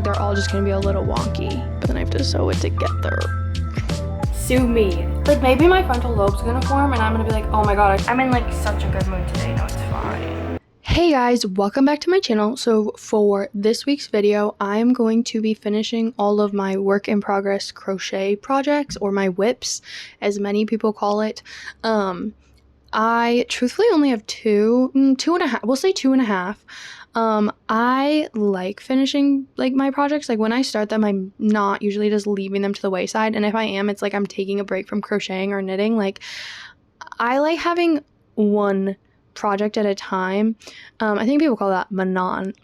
like they're all just gonna be a little wonky, but then I have to sew it together. Sue me. Like maybe my frontal lobe's gonna form and I'm gonna be like, oh my god, I'm in like such a good mood today. No, it's fine. Hey guys, welcome back to my channel. So for this week's video, I'm going to be finishing all of my work in progress crochet projects, or my whips, as many people call it. I truthfully only have two and a half. We'll say 2.5. I like finishing like my projects. Like when I start them, I'm not usually just leaving them to the wayside. And if I am, it's like I'm taking a break from crocheting or knitting. Like I like having one project at a time. I think people call that monotonous.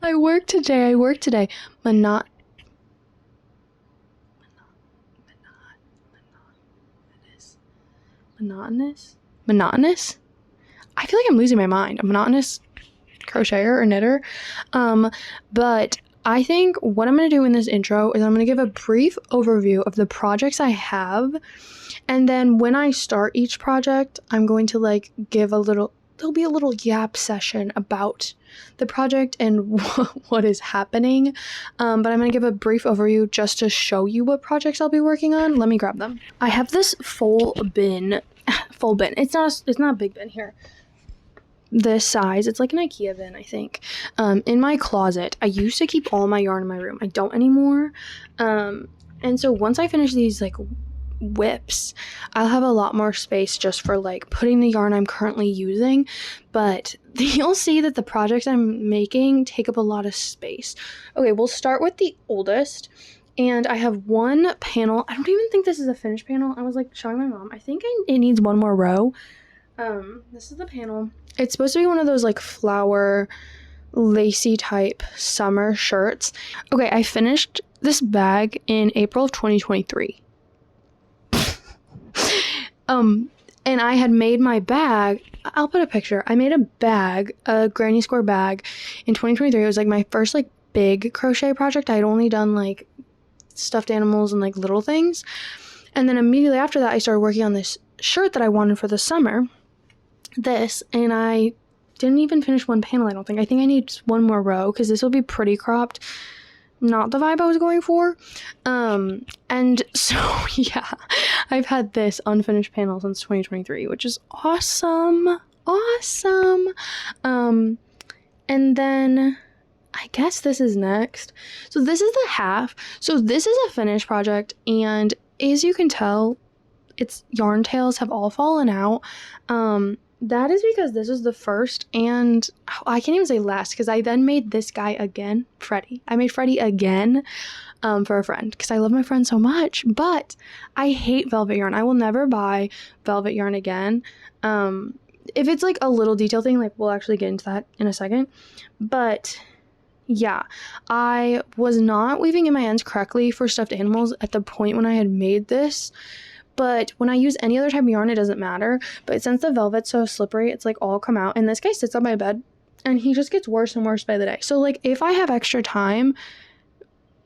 I work today. Monotonous. I feel like I'm losing my mind. A monotonous crocheter or knitter. But I think what I'm going to do in this intro is I'm going to give a brief overview of the projects I have. And then when I start each project, I'm going to like give there'll be a little yap session about the project and what is happening. But I'm going to give a brief overview just to show you what projects I'll be working on. Let me grab them. I have this full bin. It's not a big bin here. This size, it's like an IKEA bin, I think, in my closet. I used to keep all my yarn in my room. I don't anymore. And so once I finish these like whips, I'll have a lot more space just for like putting the yarn I'm currently using. But you'll see that the projects I'm making take up a lot of space. Okay, we'll start with the oldest. And I have one panel. I don't even think this is a finished panel. I was like showing my mom. I think it needs one more row. This is the panel. It's supposed to be one of those like flower lacy type summer shirts. Okay, I finished this bag in April of 2023. And I had made my bag. I'll put a picture. I made a bag, a granny square bag in 2023. It was like my first like big crochet project. I had only done like stuffed animals and like little things. And then immediately after that, I started working on this shirt that I wanted for the summer. And I didn't even finish one panel, I don't think. I think I need one more row because this will be pretty cropped. Not the vibe I was going for. And so, yeah, I've had this unfinished panel since 2023, which is awesome. And then I guess this is next. So this is the half. So this is a finished project, and as you can tell, its yarn tails have all fallen out. That is because this is the first, and I can't even say last, because I then made this guy again, Freddie. I made Freddie again for a friend, because I love my friend so much, but I hate velvet yarn. I will never buy velvet yarn again. If it's like a little detail thing, like we'll actually get into that in a second, but yeah, I was not weaving in my ends correctly for stuffed animals at the point when I had made this. But when I use any other type of yarn, it doesn't matter. But since the velvet's so slippery, it's like all come out. And this guy sits on my bed and he just gets worse and worse by the day. So like if I have extra time,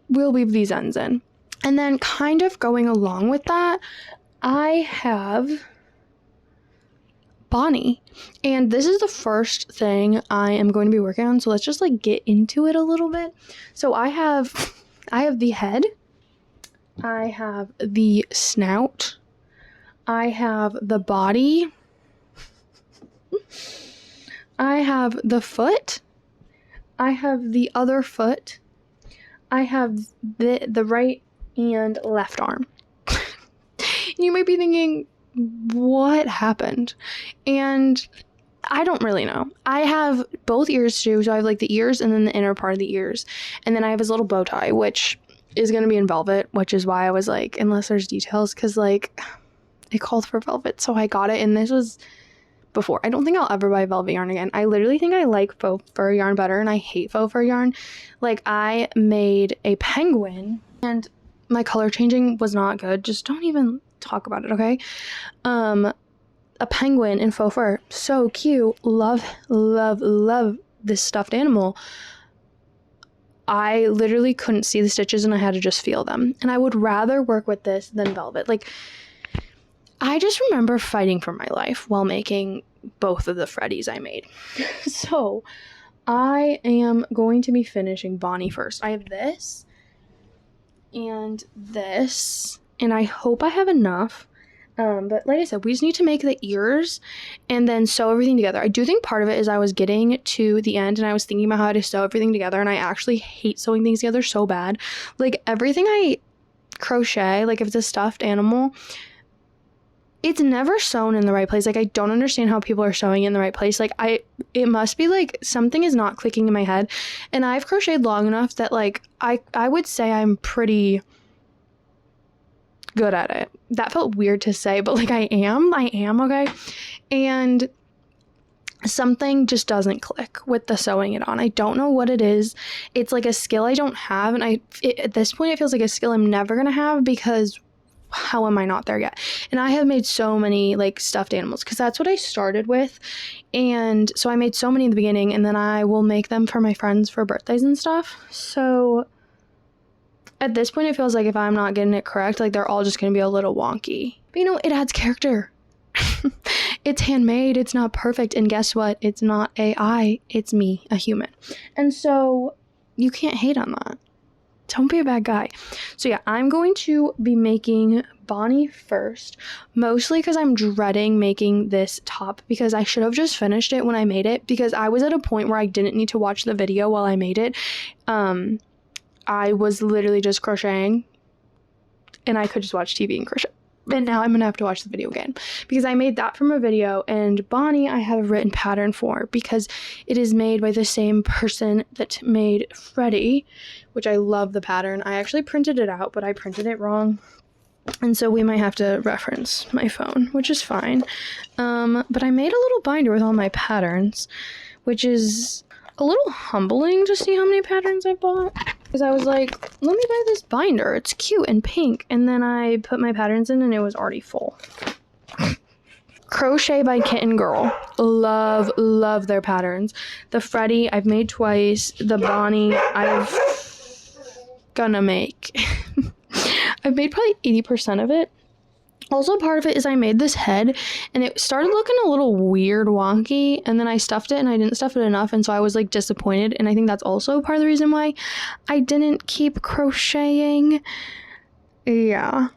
we'll weave these ends in. And then kind of going along with that, I have Bonnie. And this is the first thing I am going to be working on. So let's just like get into it a little bit. So I have the head. I have the snout. I have the body. I have the foot. I have the other foot. I have the right and left arm. You might be thinking, what happened? And I don't really know. I have both ears too. So I have like the ears and then the inner part of the ears. And then I have his little bow tie, which is going to be in velvet, which is why I was like, unless there's details, because like it called for velvet, so I got it. And this was before. I don't think I'll ever buy velvet yarn again. I literally think I like faux fur yarn better, and I hate faux fur yarn. Like I made a penguin and my color changing was not good. Just don't even talk about it, okay? A penguin in faux fur, so cute. Love this stuffed animal. I literally couldn't see the stitches and I had to just feel them. And I would rather work with this than velvet. Like, I just remember fighting for my life while making both of the Freddies I made. So I am going to be finishing Bonnie first. I have this and this, and I hope I have enough. But like I said, we just need to make the ears and then sew everything together. I do think part of it is I was getting to the end and I was thinking about how to sew everything together, and I actually hate sewing things together so bad. Like, everything I crochet, like if it's a stuffed animal, it's never sewn in the right place. Like, I don't understand how people are sewing in the right place. Like, it must be like something is not clicking in my head. And I've crocheted long enough that like I would say I'm pretty good at it. That felt weird to say, but like I am, okay? And something just doesn't click with the sewing it on. I don't know what it is. It's like a skill I don't have, and at this point it feels like a skill I'm never gonna have, because how am I not there yet? And I have made so many like stuffed animals because that's what I started with. And so I made so many in the beginning, and then I will make them for my friends for birthdays and stuff. So at this point, it feels like if I'm not getting it correct, like they're all just going to be a little wonky. But you know, it adds character. It's handmade. It's not perfect. And guess what? It's not AI. It's me, a human. And so you can't hate on that. Don't be a bad guy. So yeah, I'm going to be making Bonnie first, mostly because I'm dreading making this top, because I should have just finished it when I made it, because I was at a point where I didn't need to watch the video while I made it. I was literally just crocheting and I could just watch TV and crochet. And now I'm gonna have to watch the video again, because I made that from a video, and Bonnie I have a written pattern for, because it is made by the same person that made Freddie, which I love the pattern. I actually printed it out, but I printed it wrong, and so we might have to reference my phone, which is fine. But I made a little binder with all my patterns, which is a little humbling to see how many patterns I bought, because I was like, let me buy this binder, it's cute and pink, and then I put my patterns in and it was already full. Crochet by Kitten Girl. Love their patterns. The Freddie I've made twice. The Bonnie I've gonna make. I've made probably 80% of it. Also, part of it is I made this head and it started looking a little weird, wonky, and then I stuffed it and I didn't stuff it enough, and so I was like disappointed, and I think that's also part of the reason why I didn't keep crocheting. Yeah.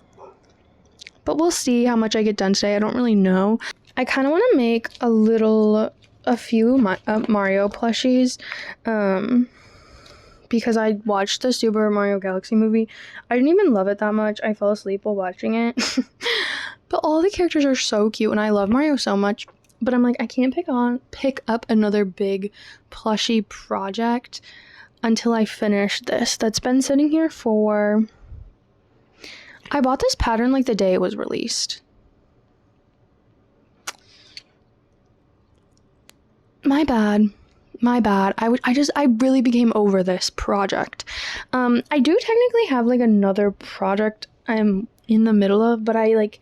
But we'll see how much I get done today. I don't really know. I kind of want to make a few Mario plushies, because I watched the Super Mario Galaxy movie. I didn't even love it that much. I fell asleep while watching it. But all the characters are so cute, and I love Mario so much. But I'm like, I can't pick up another big plushie project until I finish this. That's been sitting here for... I bought this pattern like the day it was released. My bad. I really became over this project. I do technically have like another project I'm in the middle of, but I like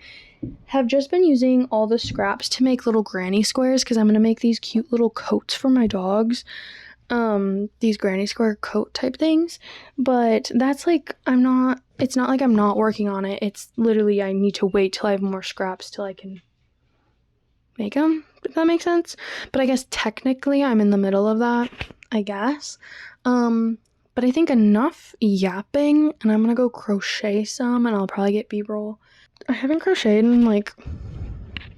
have just been using all the scraps to make little granny squares, because I'm gonna make these cute little coats for my dogs. These granny square coat type things. But that's like, it's not like I'm not working on it. It's literally I need to wait till I have more scraps till I can make them, if that makes sense. But I guess technically I'm in the middle of that, I guess. But I think enough yapping, and I'm gonna go crochet some, and I'll probably get B-roll. I haven't crocheted in like,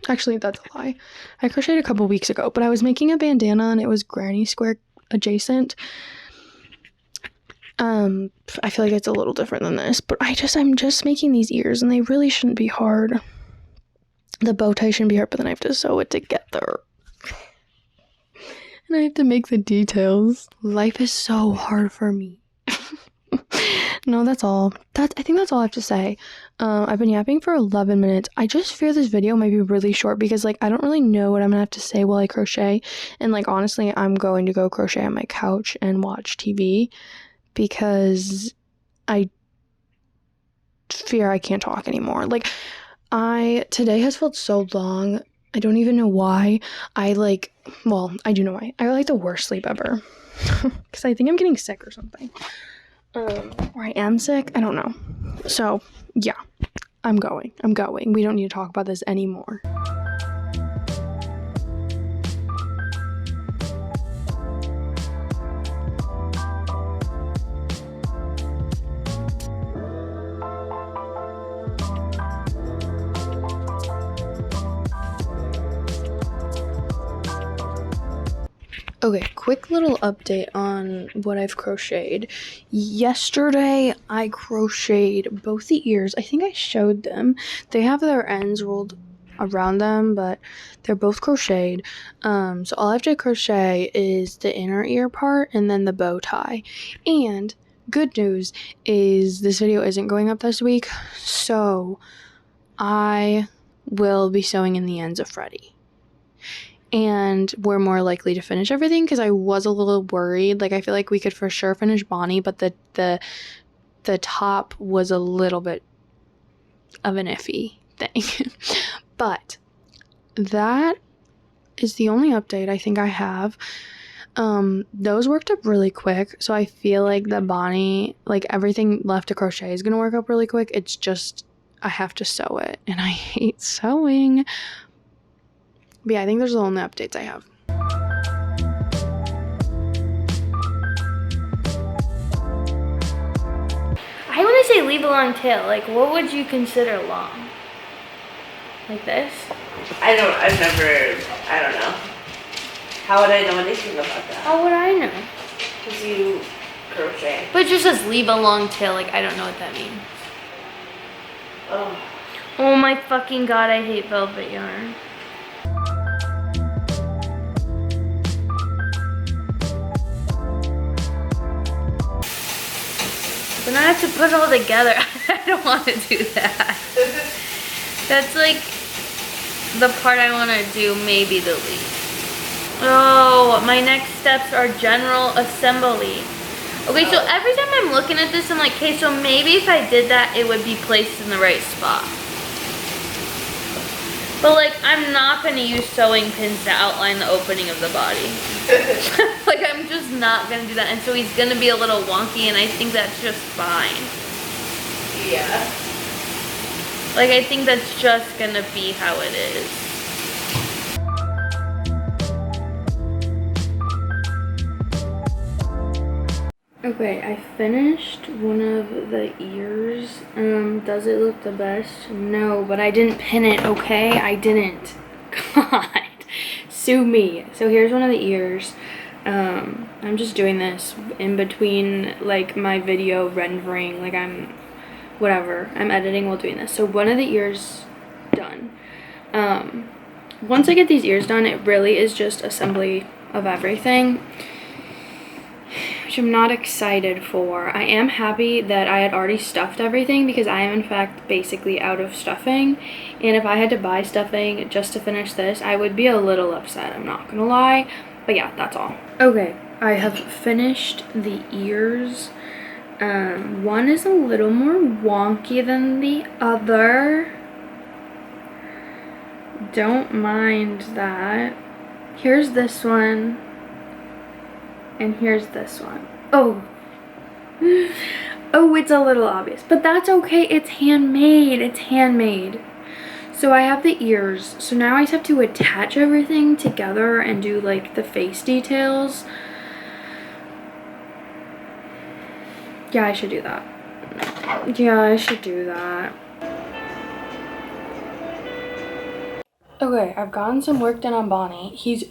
actually that's a lie. I crocheted a couple weeks ago, but I was making a bandana and it was granny square adjacent. I feel like it's a little different than this, but I'm just making these ears, and they really shouldn't be hard. The bow tie shouldn't be hard, but then I have to sew it together. And I have to make the details. Life is so hard for me. No, that's all. I think that's all I have to say. I've been yapping for 11 minutes. I just fear this video might be really short, because like I don't really know what I'm gonna have to say while I crochet. And like honestly, I'm going to go crochet on my couch and watch TV, because I fear I can't talk anymore. Like, today has felt so long. I don't even know why. I do know why. I had like the worst sleep ever. Because I think I'm getting sick or something. Or I am sick. I don't know. So, yeah. I'm going. We don't need to talk about this anymore. Okay, quick little update on what I've crocheted. Yesterday, I crocheted both the ears. I think I showed them. They have their ends rolled around them, but they're both crocheted. So all I have to crochet is the inner ear part and then the bow tie. And good news is this video isn't going up this week, so I will be sewing in the ends of Freddie. And we're more likely to finish everything because I was a little worried. Like, I feel like we could for sure finish Bonnie, but the top was a little bit of an iffy thing. But that is the only update I think I have. Those worked up really quick, so I feel like the Bonnie, like everything left to crochet is gonna work up really quick. It's just I have to sew it, and I hate sewing. But yeah, I think those are the only updates I have. I want to say leave a long tail. Like, what would you consider long? Like this? I don't know. How would I know anything about that? How would I know? Because you crochet. But it just says leave a long tail. Like, I don't know what that means. Oh. Oh my fucking god, I hate velvet yarn. Then I have to put it all together. I don't want to do that. That's like the part I want to do maybe the least. Oh, my next steps are general assembly. Okay, so every time I'm looking at this, I'm like, okay, so maybe if I did that, it would be placed in the right spot. But like, I'm not gonna use sewing pins to outline the opening of the body. Like, I'm just not gonna do that. And so he's gonna be a little wonky, and I think that's just fine. Yeah. Like, I think that's just gonna be how it is. Okay, I finished one of the ears. Does it look the best? No, but I didn't pin it, okay? I didn't. God, sue me. So here's one of the ears. I'm just doing this in between, like, my video rendering. Like, I'm editing while doing this. So one of the ears done. Once I get these ears done, it really is just assembly of everything, which I'm not excited for. I am happy that I had already stuffed everything because I am in fact basically out of stuffing, and if I had to buy stuffing just to finish this, I would be a little upset, I'm not gonna lie. But yeah, that's all. Okay, I have finished the ears. One is a little more wonky than the other. Don't mind that. Here's this one. And here's this one. Oh. Oh, it's a little obvious. But that's okay. It's handmade. It's handmade. So I have the ears. So now I just have to attach everything together and do, like, the face details. Yeah, I should do that. Yeah, I should do that. Okay, I've gotten some work done on Bonnie. He's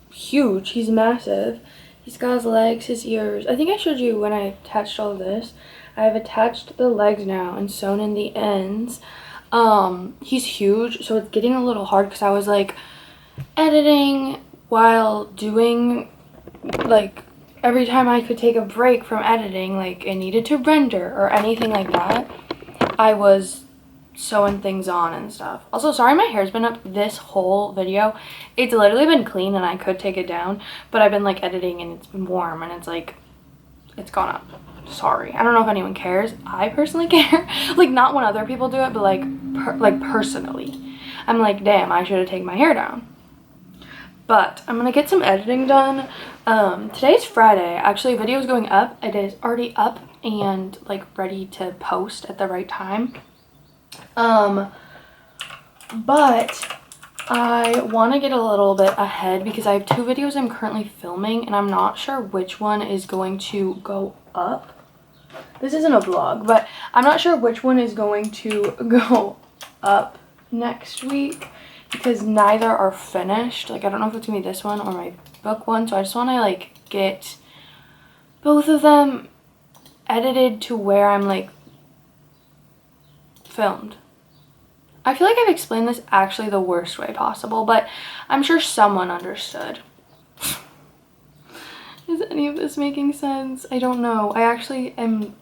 huge. He's massive. He's got his legs, his ears. I think I showed you when I attached all of this. I have attached the legs now and sewn in the ends. He's huge, so it's getting a little hard because I was, like, editing while doing, like, every time I could take a break from editing, like, it needed to render or anything like that, I was sewing things on and stuff. Also, sorry my hair's been up this whole video. It's literally been clean and I could take it down, but I've been, like, editing and it's been warm and it's, like, it's gone up. Sorry. I don't know if anyone cares. I personally care. Like, not when other people do it, but, like, personally. I'm like, damn, I should have taken my hair down. But I'm gonna get some editing done. Today's Friday. Actually, video is going up. It is already up and, like, ready to post at the right time. But I want to get a little bit ahead because I have 2 videos I'm currently filming and I'm not sure which one is going to go up. This isn't a vlog, but I'm not sure which one is going to go up next week because neither are finished. Like, I don't know if it's gonna be this one or my book one, so I just want to like get both of them edited to where I'm like filmed. I feel like I've explained this actually the worst way possible, but I'm sure someone understood. Is any of this making sense? I don't know. I actually am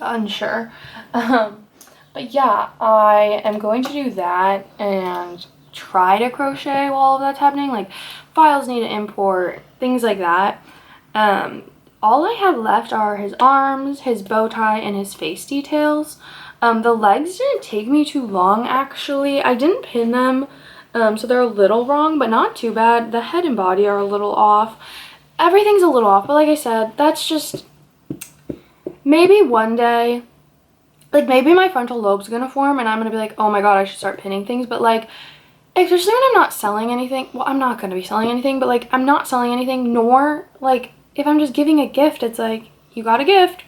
unsure. But yeah, I am going to do that and try to crochet while all of that's happening. Like, files need to import, things like that. All I have left are his arms, his bow tie, and his face details. The legs didn't take me too long, actually. I didn't pin them, so they're a little wrong, but not too bad. The head and body are a little off. Everything's a little off, but like I said, that's just... Maybe one day, like, maybe my frontal lobe's gonna form, and I'm gonna be like, oh my god, I should start pinning things, but like, especially when I'm not selling anything, well, I'm not gonna be selling anything, but like, I'm not selling anything, nor, like, if I'm just giving a gift, it's like, you got a gift.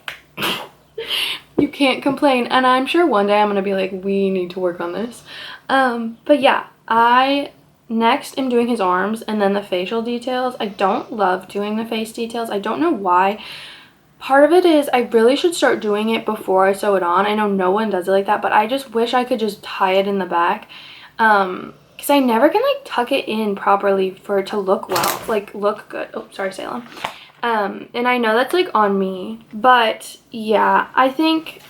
You can't complain. And I'm sure one day I'm gonna be like, we need to work on this. But yeah, I next am doing his arms and then the facial details. I don't love doing the face details. I don't know why. Part of it is I really should start doing it before I sew it on. I know no one does it like that, but I just wish I could just tie it in the back. Because I never can like tuck it in properly for it to look well, like look good. Oh, sorry, Salem. And I know that's like on me, but yeah, I think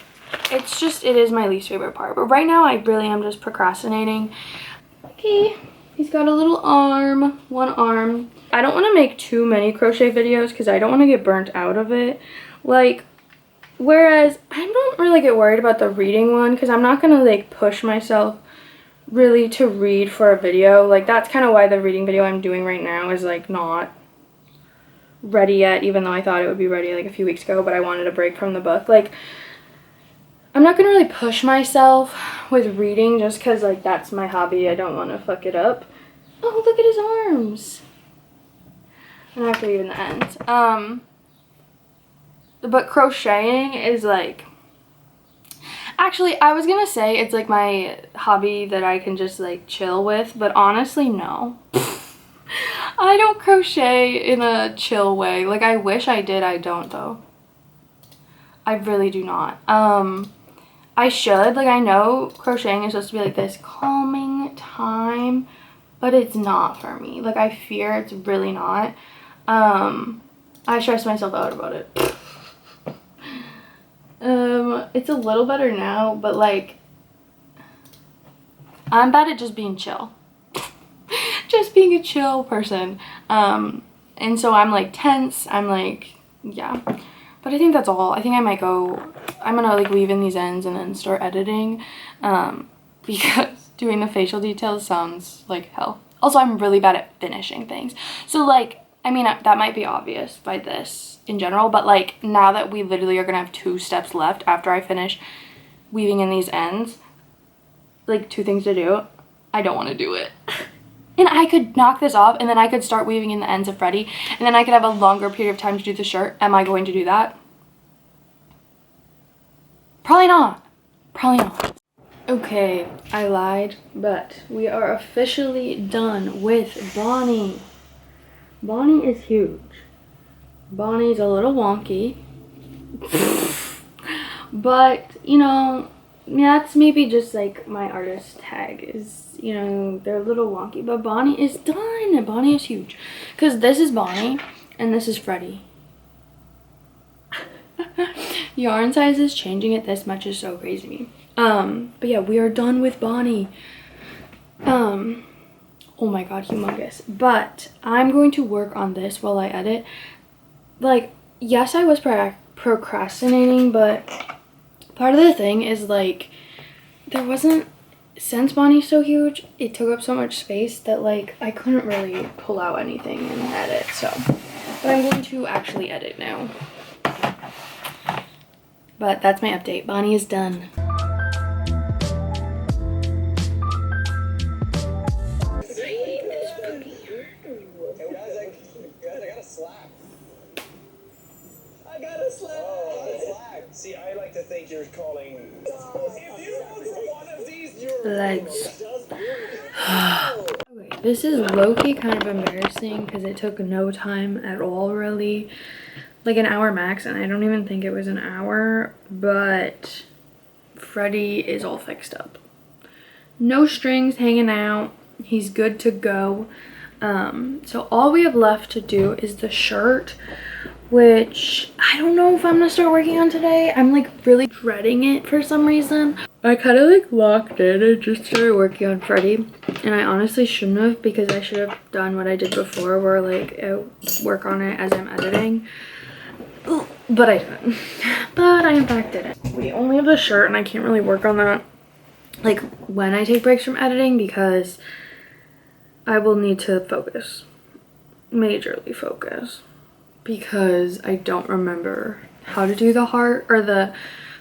it's just, it is my least favorite part. But right now I really am just procrastinating. Okay, he's got a little arm, one arm. I don't want to make too many crochet videos because I don't want to get burnt out of it. Like, whereas I don't really get worried about the reading one because I'm not going to like push myself really to read for a video. Like, that's kind of why the reading video I'm doing right now is like not ready yet, even though I thought it would be ready like a few weeks ago, but I wanted a break from the book. Like, I'm not gonna really push myself with reading just because like that's my hobby. I don't want to fuck it up. Oh, look at his arms. And I have to leave in the ends. But crocheting is like, actually I was gonna say it's like my hobby that I can just like chill with, but honestly no. I don't crochet in a chill way. Like, I wish I did. I don't, though. I really do not. I should. Like, I know crocheting is supposed to be like this calming time, but it's not for me. Like, I fear it's really not. I stress myself out about it. It's a little better now, but like, I'm bad at just being chill. Just being a chill person. And so I'm like tense. I'm like, yeah. But I think that's all. I think I might go, I'm gonna like weave in these ends and then start editing. Because doing the facial details sounds like hell. Also, I'm really bad at finishing things. So like, I mean, that might be obvious by this in general, but like now that we literally are gonna have 2 steps left after I finish weaving in these ends, like 2 things to do, I don't want to do it. And I could knock this off and then I could start weaving in the ends of Freddie and then I could have a longer period of time to do the shirt. Am I going to do that? Probably not. Probably not. Okay, I lied, but we are officially done with Bonnie. Bonnie is huge. Bonnie's a little wonky. But, you know, that's maybe just like my artist tag is, you know, they're a little wonky, but Bonnie is done. Bonnie is huge. Because this is Bonnie and this is Freddie. Yarn sizes changing it this much is so crazy to me. But yeah, we are done with Bonnie. Oh my god, humongous. But I'm going to work on this while I edit. Like, yes, I was procrastinating, but part of the thing is like, there wasn't, since Bonnie's so huge, it took up so much space that like I couldn't really pull out anything and edit. So, but I'm going to actually edit now. But that's my update. Bonnie is done. slack. I got a slack. Oh, a slack. See, I like to think you're calling. If you want one of these, you're Legs. Okay, this is low-key kind of embarrassing because it took no time at all, really. Like an hour max, and I don't even think it was an hour, but Freddie is all fixed up. No strings hanging out. He's good to go. So all we have left to do is the shirt, which I don't know if I'm gonna start working on today. I'm like really dreading it for some reason. I kind of like locked in and just started working on Freddie, and I honestly shouldn't have, because I should have done what I did before where like I work on it as I'm editing. But I didn't. But I in fact didn't. We only have the shirt, and I can't really work on that like when I take breaks from editing because I will need to focus. Majorly focus. Because I don't remember how to do the heart or the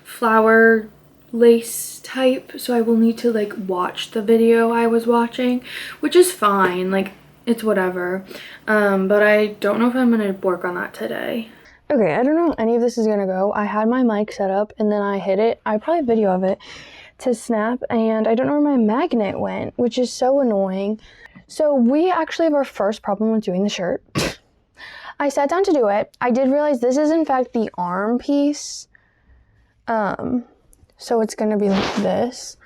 flower lace type. So I will need to like watch the video I was watching, which is fine. Like it's whatever. But I don't know if I'm gonna work on that today. Okay, I don't know how any of this is gonna go. I had my mic set up and then I hit it. I probably have video of it to snap, and I don't know where my magnet went, which is so annoying. So we actually have our first problem with doing the shirt. I sat down to do it. I did realize this is in fact the arm piece. So it's gonna be like this.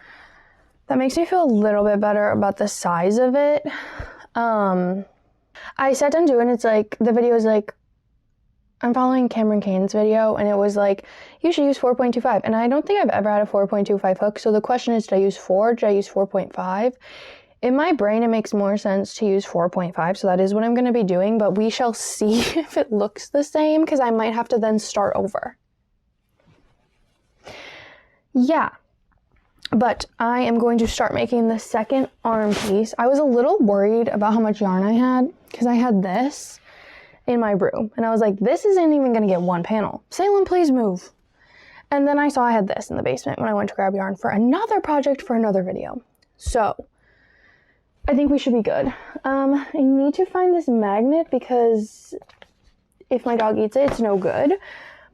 That makes me feel a little bit better about the size of it. I sat down to do it, and it's like, the video is like, I'm following Cameron Kane's video, and it was like, you should use 4.25. And I don't think I've ever had a 4.25 hook. So the question is, did I use 4? Did I use 4.5? In my brain, it makes more sense to use 4.5. So that is what I'm going to be doing. But we shall see if it looks the same, because I might have to then start over. Yeah. But I am going to start making the second arm piece. I was a little worried about how much yarn I had, because I had this in my room, and I was like, this isn't even gonna get one panel. Salem, please move. And then I saw I had this in the basement when I went to grab yarn for another project for another video. So I think we should be good. I need to find this magnet, because if my dog eats it, it's no good,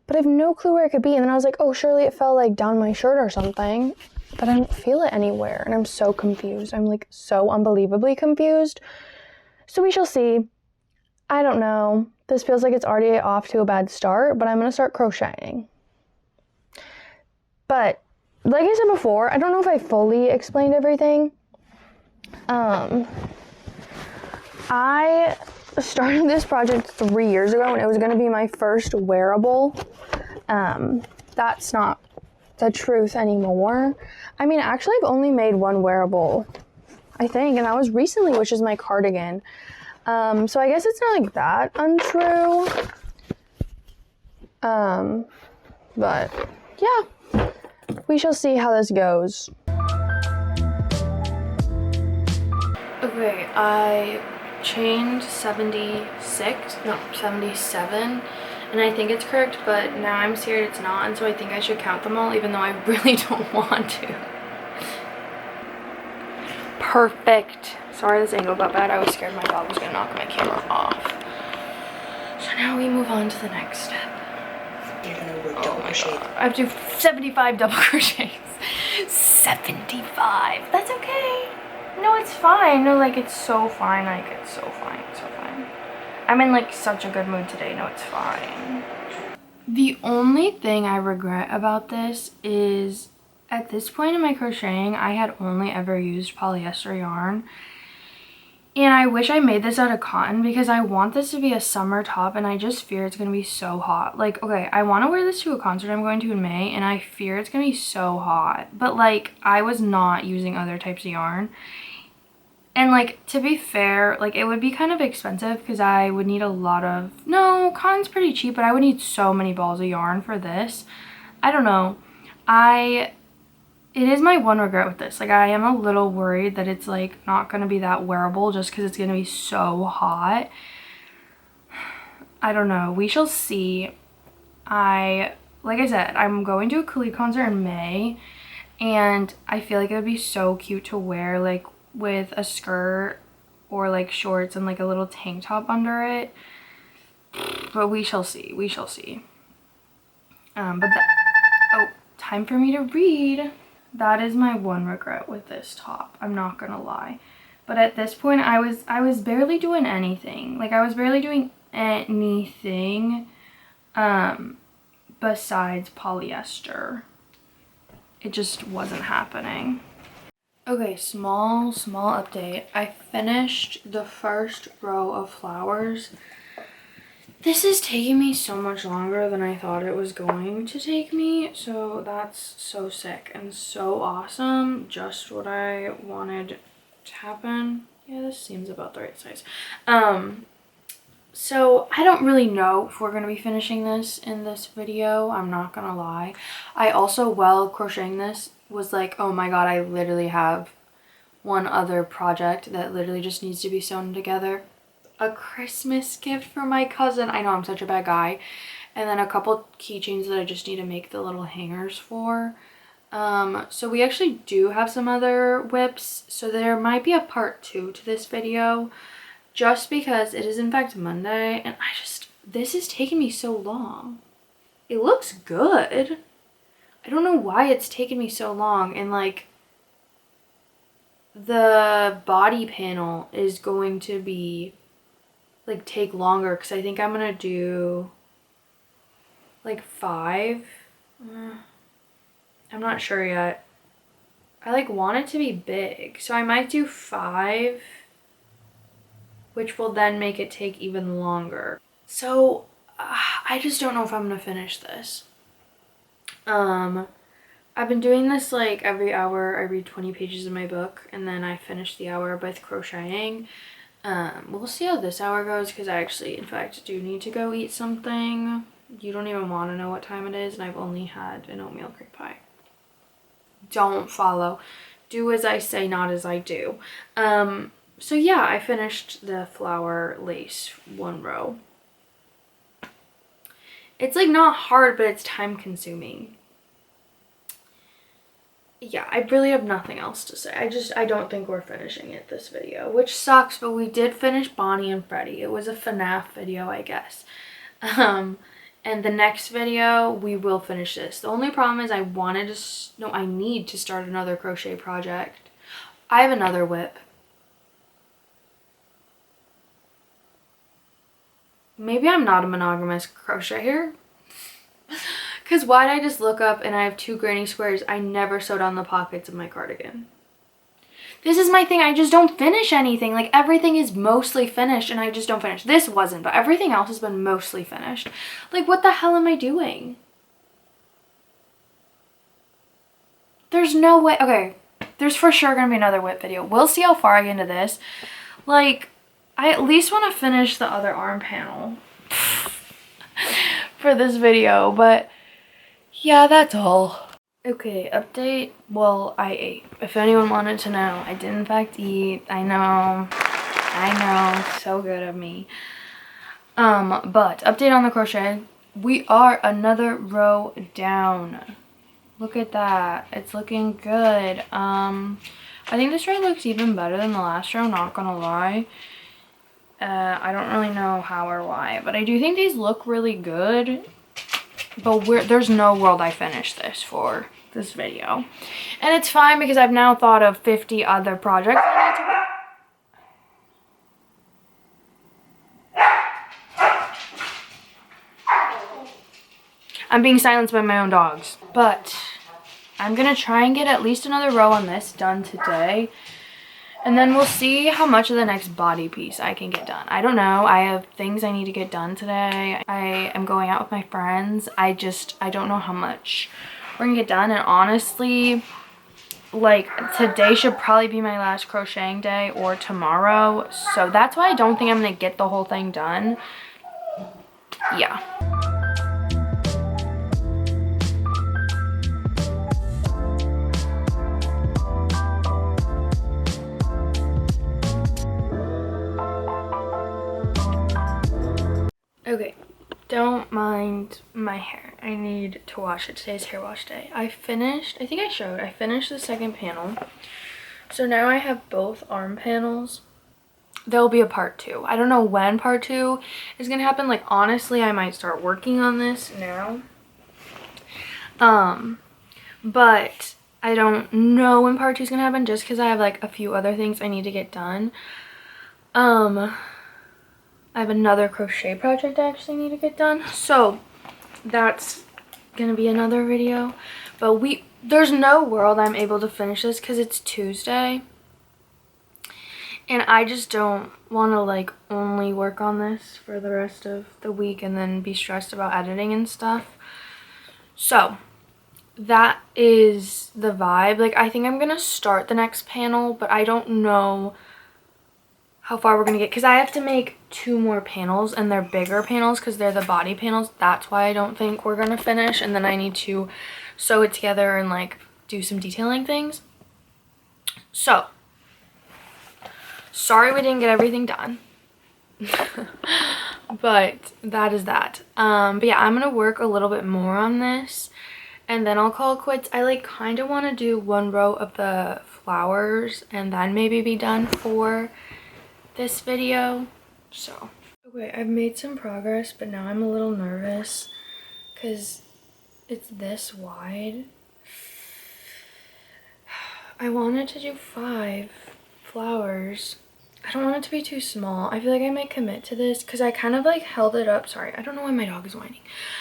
but I have no clue where it could be. And then I was like, oh, surely it fell like down my shirt or something, but I don't feel it anywhere, and I'm so confused. I'm like so unbelievably confused. So we shall see. I don't know. This feels like it's already off to a bad start, but I'm going to start crocheting. But like I said before, I don't know if I fully explained everything. I started this project 3 years ago, and it was going to be my first wearable. That's not the truth anymore. I mean, actually, I've only made one wearable, I think, and that was recently, which is my cardigan. So I guess it's not like that untrue. But yeah, we shall see how this goes. Okay, I chained 77, and I think it's correct, but now I'm scared it's not, and so I think I should count them all, even though I really don't want to. Perfect. Sorry this angle got bad. I was scared my dog was gonna knock my camera off. So now we move on to the next step. You're gonna work double crochet. I have to do 75 double crochets. 75. That's okay. No, it's fine. No, like it's so fine. Like it's so fine. It's so fine. I'm in like such a good mood today. No, it's fine. The only thing I regret about this is, at this point in my crocheting, I had only ever used polyester yarn. And I wish I made this out of cotton, because I want this to be a summer top, and I just fear it's going to be so hot. Like, okay, I want to wear this to a concert I'm going to in May, and I fear it's going to be so hot. But, like, I was not using other types of yarn. And, like, to be fair, like, it would be kind of expensive, because I would need a lot of... No, cotton's pretty cheap, but I would need so many balls of yarn for this. I don't know. It is my one regret with this. Like, I am a little worried that it's, like, not going to be that wearable just because it's going to be so hot. I don't know. We shall see. Like I said, I'm going to a Khalid concert in May, and I feel like it would be so cute to wear, like, with a skirt or, like, shorts and, like, a little tank top under it. But we shall see. We shall see. Oh, time for me to read. That is my one regret with this top. I'm not gonna lie. But at this point, I was barely doing anything. Like, I was barely doing anything besides polyester. It just wasn't happening. Okay, small update. I finished the first row of flowers. This is taking me so much longer than I thought it was going to take me, so that's so sick and so awesome. Just what I wanted to happen. Yeah, this seems about the right size. So I don't really know if we're going to be finishing this in this video. I'm not going to lie. I also, while crocheting this, was like, oh my god, I literally have one other project that literally just needs to be sewn together. A Christmas gift for my cousin. I know, I'm such a bad guy. And then a couple keychains that I just need to make the little hangers for. So we actually do have some other whips. So there might be a part 2 to this video. Just because it is in fact Monday. And this is taking me so long. It looks good. I don't know why it's taken me so long. And like, the body panel is going to be like take longer because I think I'm gonna do like 5. I'm not sure yet. I like want it to be big, so I might do 5, which will then make it take even longer. So I just don't know if I'm gonna finish this. I've been doing this like every hour. I read 20 pages of my book and then I finish the hour with crocheting. We'll see how this hour goes because I actually, in fact, do need to go eat something. You don't even want to know what time it is and I've only had an oatmeal cream pie. Don't follow. Do as I say, not as I do. So yeah, I finished the flower lace 1 row. It's like not hard, but it's time consuming. Yeah, I really have nothing else to say. I don't think we're finishing it this video, which sucks, but we did finish Bonnie and Freddie. It was a FNAF video, I guess. And the next video, we will finish this. The only problem is I need to start another crochet project. I have another whip. Maybe I'm not a monogamous crocheter. Because why did I just look up and I have 2 granny squares? I never sewed on the pockets of my cardigan. This is my thing. I just don't finish anything. Like, everything is mostly finished and I just don't finish. This wasn't, but everything else has been mostly finished. Like, what the hell am I doing? There's no way. Okay, there's for sure going to be another whip video. We'll see how far I get into this. Like, I at least want to finish the other arm panel for this video, but yeah, that's all. Okay, update. Well, I ate. If anyone wanted to know, I did in fact eat. I know, so good of me. But update on the crochet. We are another row down. Look at that. It's looking good. I think this row looks even better than the last row, not gonna lie. I don't really know how or why, but I do think these look really good. But there's no world I finish this for this video. And it's fine because I've now thought of 50 other projects I need to... I'm being silenced by my own dogs. But I'm gonna try and get at least another row on this done today. And then we'll see how much of the next body piece I can get done. I don't know. I have things I need to get done today. I am going out with my friends. I don't know how much we're gonna get done. And honestly, like, today should probably be my last crocheting day or tomorrow. So that's why I don't think I'm gonna get the whole thing done. Yeah. Okay, don't mind my hair. I need to wash it. Today's hair wash day. I finished the second panel. So now I have both arm panels. there'll be a part 2. I don't know when part 2 is gonna happen. Like, honestly, I might start working on this now. But I don't know when part 2 is gonna happen just because I have like a few other things I need to get done. I have another crochet project I actually need to get done. So that's gonna be another video. But there's no world I'm able to finish this because it's Tuesday. And I just don't want to like only work on this for the rest of the week and then be stressed about editing and stuff. So that is the vibe. Like, I think I'm gonna start the next panel, but I don't know how far we're gonna get because I have to make 2 more panels, and they're bigger panels because they're the body panels. That's why I don't think we're gonna finish, and then I need to sew it together and like do some detailing things. So sorry we didn't get everything done. But that is that. But yeah, I'm gonna work a little bit more on this and then I'll call it quits. I like kind of want to do 1 row of the flowers and then maybe be done for this video. So okay, I've made some progress, but now I'm a little nervous because it's this wide. I wanted to do 5 flowers. I don't want it to be too small. I feel like I might commit to this because I kind of like held it up. Sorry, I don't know why my dog is whining.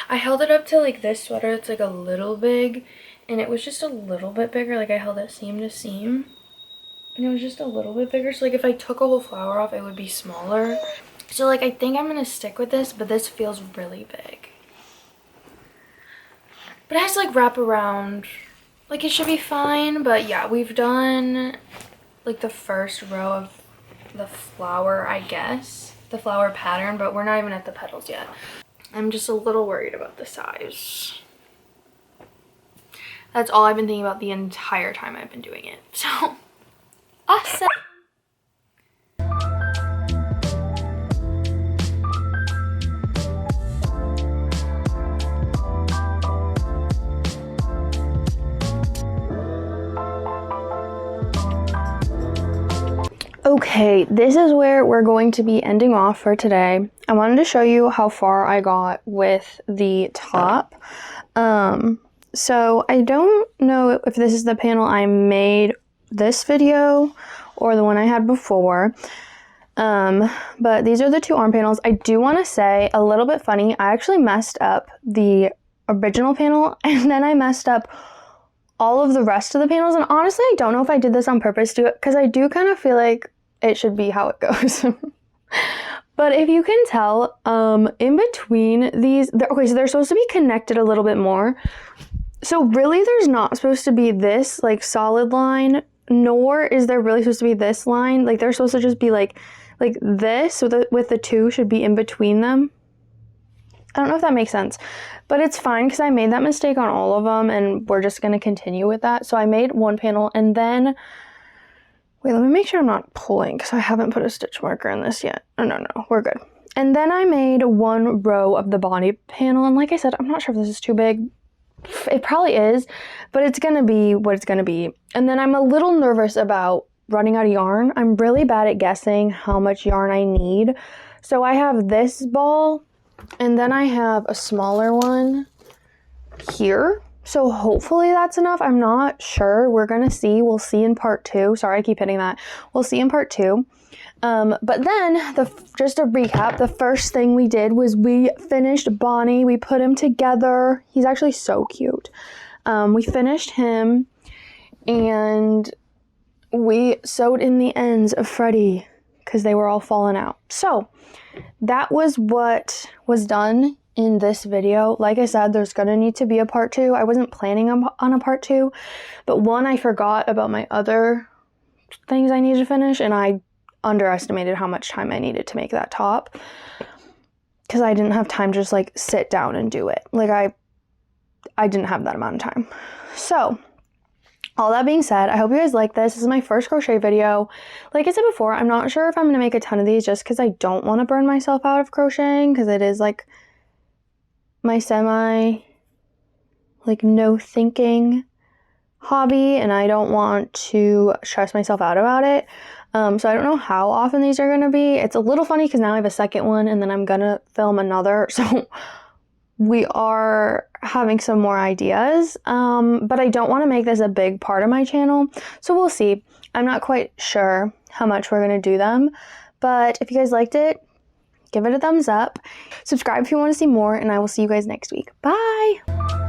I held it up to like this sweater. It's like a little big and it was just a little bit bigger. Like I held it seam to seam and it was just a little bit bigger. So like if I took a whole flower off, it would be smaller. So like I think I'm going to stick with this, but this feels really big. But it has to like wrap around. Like it should be fine. But yeah, we've done like the first row of the flower, I guess, the flower pattern, but we're not even at the petals yet. I'm just a little worried about the size. That's all I've been thinking about the entire time I've been doing it. So awesome. Okay, this is where we're going to be ending off for today. I wanted to show you how far I got with the top. So I don't know if this is the panel I made this video or the one I had before. But these are the 2 arm panels. I do want to say, a little bit funny, I actually messed up the original panel and then I messed up all of the rest of the panels, and honestly I don't know if I did this on purpose to it because I do kind of feel like it should be how it goes. But if you can tell, in between these, okay, so they're supposed to be connected a little bit more. So really there's not supposed to be this like solid line, nor is there really supposed to be this line. Like they're supposed to just be like this with the 2 should be in between them. I don't know if that makes sense, but it's fine because I made that mistake on all of them and we're just going to continue with that. So I made 1 panel and then, wait, let me make sure I'm not pulling because I haven't put a stitch marker in this yet. Oh, no, we're good. And then I made 1 row of the body panel. And like I said, I'm not sure if this is too big. It probably is, but it's going to be what it's going to be. And then I'm a little nervous about running out of yarn. I'm really bad at guessing how much yarn I need. So I have this ball. And then I have a smaller one here. So hopefully that's enough. I'm not sure. We're going to see. We'll see in part 2. Sorry, I keep hitting that. We'll see in part 2. But then, just a recap, the first thing we did was we finished Bonnie. We put him together. He's actually so cute. We finished him and we sewed in the ends of Freddie because they were all falling out. So that was what was done in this video. Like I said, there's gonna need to be a part 2. I wasn't planning on a part 2, but one, I forgot about my other things I needed to finish and I underestimated how much time I needed to make that top because I didn't have time to just like sit down and do it. Like I didn't have that amount of time. So all that being said, I hope you guys like this. This is my first crochet video. Like I said before, I'm not sure if I'm going to make a ton of these just because I don't want to burn myself out of crocheting because it is like my like no thinking hobby and I don't want to stress myself out about it. So I don't know how often these are gonna be. It's a little funny because now I have a second one and then I'm gonna film another. So we are having some more ideas, but I don't want to make this a big part of my channel. So we'll see. I'm not quite sure how much we're gonna do them, but if you guys liked it, give it a thumbs up. Subscribe if you want to see more, and I will see you guys next week. Bye!